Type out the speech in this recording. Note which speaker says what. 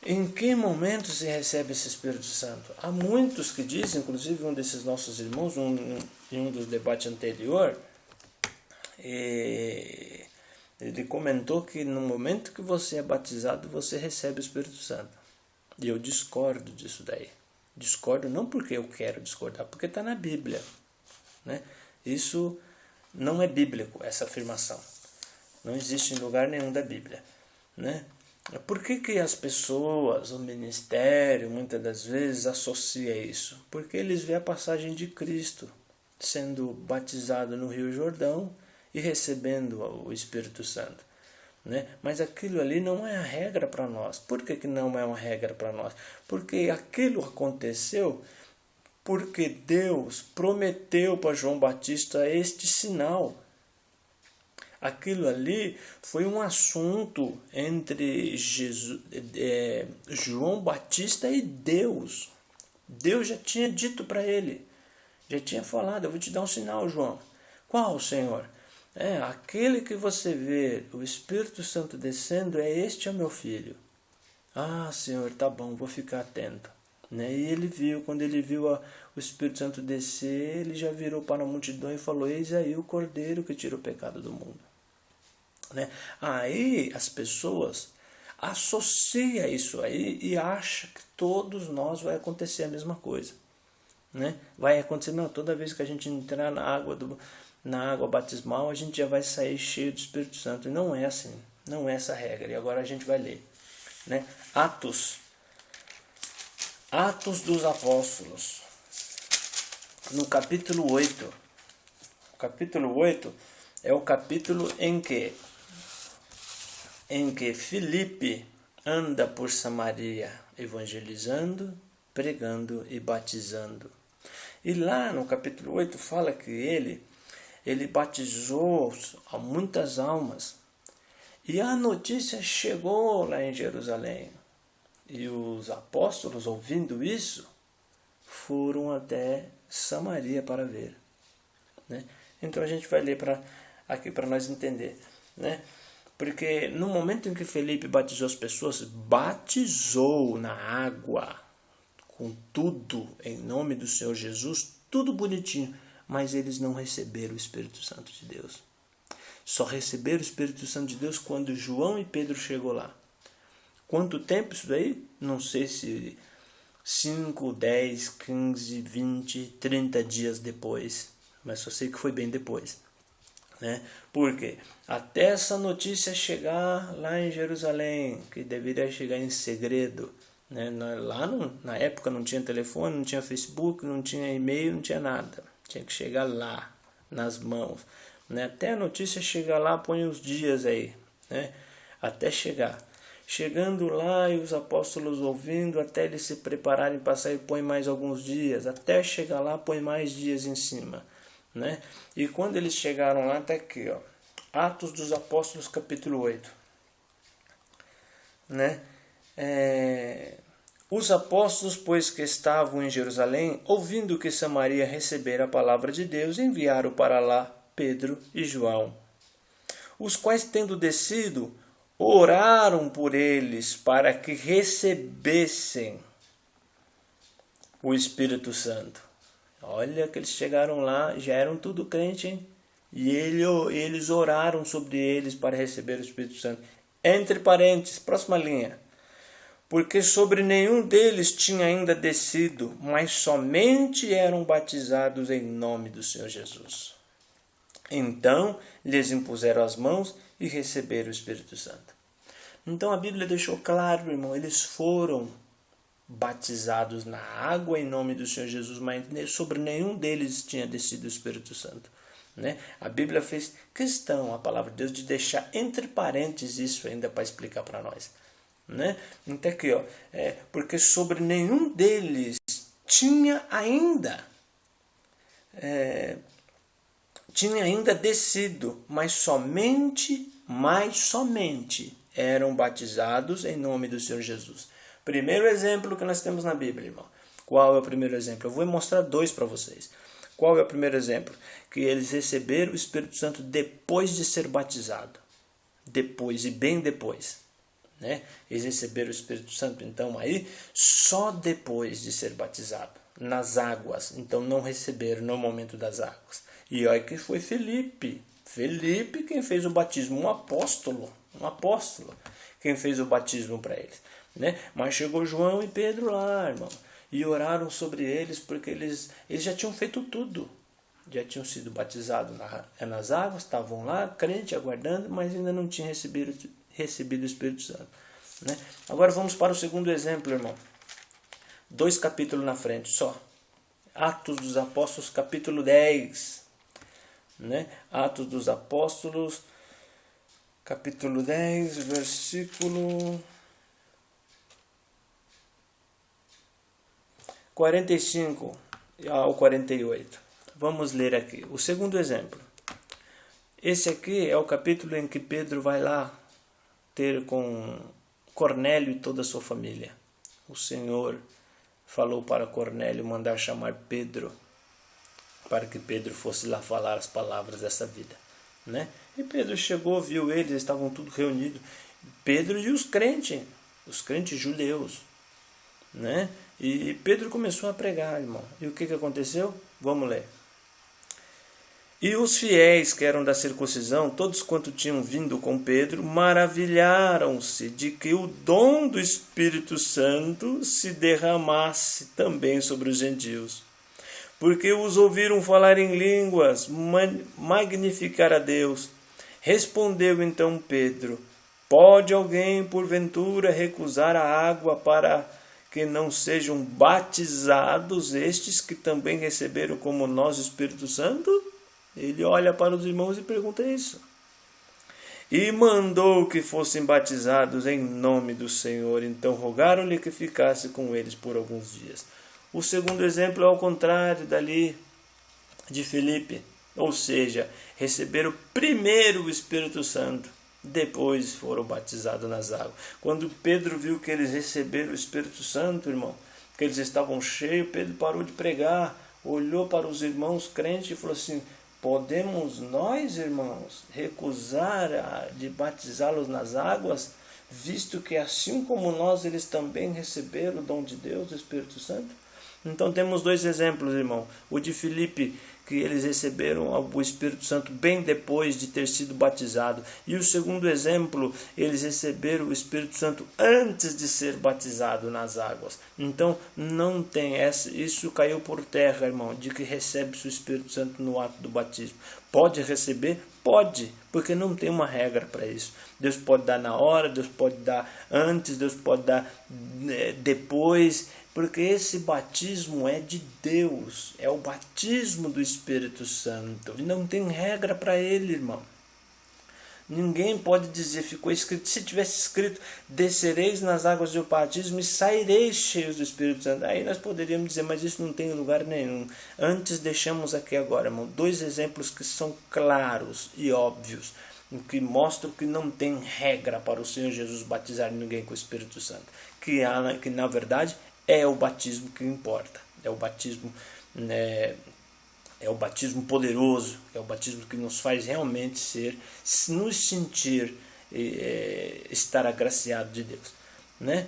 Speaker 1: Em que momento se recebe esse Espírito Santo? Há muitos que dizem, inclusive um desses nossos irmãos, em um dos debates anterior, ele comentou que no momento que você é batizado, você recebe o Espírito Santo. E eu discordo disso daí. Discordo não porque eu quero discordar, porque está na Bíblia, né? Isso não é bíblico, essa afirmação. Não existe em lugar nenhum da Bíblia, né? Por que as pessoas, o ministério, muitas das vezes associa isso? Porque eles veem a passagem de Cristo sendo batizado no Rio Jordão e recebendo o Espírito Santo, né? Mas aquilo ali não é a regra para nós. Por que não é uma regra para nós? Porque aquilo aconteceu porque Deus prometeu para João Batista este sinal. Aquilo ali foi um assunto entre João Batista e Deus. Deus já tinha dito para ele, já tinha falado: eu vou te dar um sinal, João. Qual, Senhor? Aquele que você vê o Espírito Santo descendo, este é o meu filho. Ah, Senhor, tá bom, vou ficar atento. Né? E ele viu, quando ele viu o Espírito Santo descer, ele já virou para a multidão e falou: eis aí o Cordeiro que tira o pecado do mundo. Né? Aí as pessoas associam isso aí e acham que todos nós vai acontecer a mesma coisa. Né? Vai acontecer, não, toda vez que a gente entrar na água batismal, a gente já vai sair cheio do Espírito Santo. E não é assim, não é essa a regra. E agora a gente vai ler, né? Atos dos Apóstolos, no capítulo 8. O capítulo 8 é o capítulo em que Filipe anda por Samaria, evangelizando, pregando e batizando. E lá no capítulo 8 fala que ele batizou a muitas almas. E a notícia chegou lá em Jerusalém. E os apóstolos, ouvindo isso, foram até Samaria para ver. Né? Então a gente vai ler aqui para nós entender. Né? Porque no momento em que Felipe batizou as pessoas, batizou na água, com tudo, em nome do Senhor Jesus, tudo bonitinho, mas eles não receberam o Espírito Santo de Deus. Só receberam o Espírito Santo de Deus quando João e Pedro chegou lá. Quanto tempo isso daí? Não sei se 5, 10, 15, 20, 30 dias depois, mas só sei que foi bem depois. Né? Porque até essa notícia chegar lá em Jerusalém, que deveria chegar em segredo, né? Lá na época não tinha telefone, não tinha Facebook, não tinha e-mail, não tinha nada. Tinha que chegar lá, nas mãos. Né? Até a notícia chegar lá, põe uns dias aí. Né? Até chegar. Chegando lá e os apóstolos ouvindo, até eles se prepararem para sair, põe mais alguns dias. Até chegar lá, põe mais dias em cima. Né? E quando eles chegaram lá, está aqui, ó, Atos dos Apóstolos, capítulo 8. Né? Os apóstolos, pois que estavam em Jerusalém, ouvindo que Samaria recebera a palavra de Deus, enviaram para lá Pedro e João, os quais, tendo descido, oraram por eles para que recebessem o Espírito Santo. Olha que eles chegaram lá, já eram tudo crente, hein? E eles oraram sobre eles para receber o Espírito Santo. Entre parênteses, próxima linha. Porque sobre nenhum deles tinha ainda descido, mas somente eram batizados em nome do Senhor Jesus. Então lhes impuseram as mãos e receberam o Espírito Santo. Então a Bíblia deixou claro, irmão, eles foram batizados na água em nome do Senhor Jesus, mas sobre nenhum deles tinha descido o Espírito Santo. Né? A Bíblia fez questão, a palavra de Deus, de deixar entre parênteses isso ainda para explicar para nós. Né? Então aqui, ó, porque sobre nenhum deles tinha ainda descido, mas somente eram batizados em nome do Senhor Jesus. Primeiro exemplo que nós temos na Bíblia, irmão. Qual é o primeiro exemplo? Eu vou mostrar dois para vocês. Qual é o primeiro exemplo? Que eles receberam o Espírito Santo depois de ser batizado. Depois, e bem depois. né? Eles receberam o Espírito Santo, então, aí, só depois de ser batizado, nas águas. Então, não receberam no momento das águas. E olha que foi Felipe quem fez o batismo, um apóstolo, quem fez o batismo para eles, né? Mas chegou João e Pedro lá, irmão, e oraram sobre eles, porque eles já tinham feito tudo. Já tinham sido batizados nas águas, estavam lá, crente, aguardando, mas ainda não tinham recebido o Espírito Santo, né? Agora vamos para o segundo exemplo, irmão. 2 capítulos na frente só. Atos dos Apóstolos, capítulo 10. Né? Atos dos Apóstolos, capítulo 10, versículo 45 ao 48. Vamos ler aqui o segundo exemplo. Esse aqui é o capítulo em que Pedro vai lá ter com Cornélio e toda a sua família. O Senhor falou para Cornélio mandar chamar Pedro, para que Pedro fosse lá falar as palavras dessa vida, né? E Pedro chegou, viu eles estavam tudo reunidos, Pedro e os crentes judeus, né? E Pedro começou a pregar, irmão. E o que aconteceu? Vamos ler. E os fiéis que eram da circuncisão, todos quanto tinham vindo com Pedro, maravilharam-se de que o dom do Espírito Santo se derramasse também sobre os gentios, porque os ouviram falar em línguas, magnificar a Deus. Respondeu então Pedro: pode alguém porventura recusar a água para que não sejam batizados estes que também receberam como nós o Espírito Santo? Ele olha para os irmãos e pergunta isso. E mandou que fossem batizados em nome do Senhor. Então rogaram-lhe que ficasse com eles por alguns dias. O segundo exemplo é ao contrário dali de Felipe. Ou seja, receberam primeiro o Espírito Santo, depois foram batizados nas águas. Quando Pedro viu que eles receberam o Espírito Santo, irmão, que eles estavam cheios, Pedro parou de pregar, olhou para os irmãos crentes e falou assim: podemos nós, irmãos, recusar de batizá-los nas águas, visto que assim como nós, eles também receberam o dom de Deus, o Espírito Santo? Então temos dois exemplos, irmão. O de Filipe, que eles receberam o Espírito Santo bem depois de ter sido batizado. E o segundo exemplo, eles receberam o Espírito Santo antes de ser batizado nas águas. Então não tem isso caiu por terra, irmão, de que recebe-se o Espírito Santo no ato do batismo. Pode receber? Pode, porque não tem uma regra para isso. Deus pode dar na hora, Deus pode dar antes, Deus pode dar depois, porque esse batismo é de Deus, é o batismo do Espírito Santo. E não tem regra para ele, irmão. Ninguém pode dizer, ficou escrito, se tivesse escrito, descereis nas águas do batismo e saireis cheios do Espírito Santo. Aí nós poderíamos dizer, mas isso não tem lugar nenhum. Antes deixamos aqui agora, irmão, dois exemplos que são claros e óbvios, que mostram que não tem regra para o Senhor Jesus batizar ninguém com o Espírito Santo. Que na verdade é o batismo que importa. É o batismo poderoso, é o batismo que nos faz realmente nos sentir estar agraciado de Deus, né?